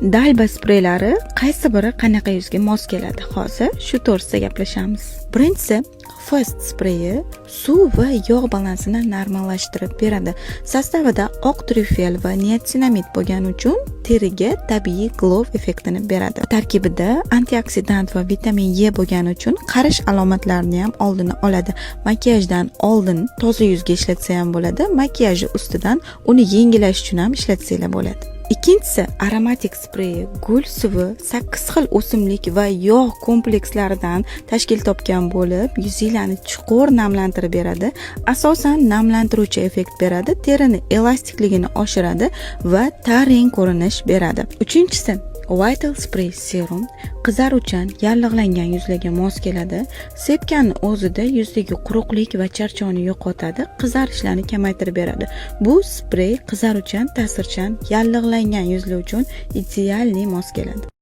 Dalba spreylari qaysi biri qanaqa yuzga mos keladi? Hozir shu to'g'risida gaplashamiz. Birinchisi Fast spreyi suv va yog' balansini normallashtirib beradi. Sostavida oq tryufel va niasinamid bo'lgani uchun teriga tabiiy glow effektini beradi. Tarkibida antioksidant va vitamin E bo'lgani uchun qarish alomatlarini ham oldini oladi. Makiyajdan oldin toza yuzga ishlatsa ham bo'ladi, makiyajni ustidan uni yengillash uchun ham ishlatsanglar bo'ladi. Ikkinchisi aromatik spreyi gul suvi 8 xil o'simlik va yog' komplekslaridan tashkil topgan bo'lib, yuzinglarni chuqur namlantirib beradi. Asosan namlantiruvchi effekt beradi, terini elastikligini oshiradi va tarang ko'rinish beradi. Uchinchisi Vital Spray serum qizaruvchan, yallig'langan yuzlarga mos keladi. Sepkanning o'zida yuzdagi quruqlik va charchoqni yo'qotadi, qizarishlarni kamaytirib beradi. Bu sprey qizaruvchan, ta'sirchan, yallig'langan yuzlar uchun ideal mos keladi.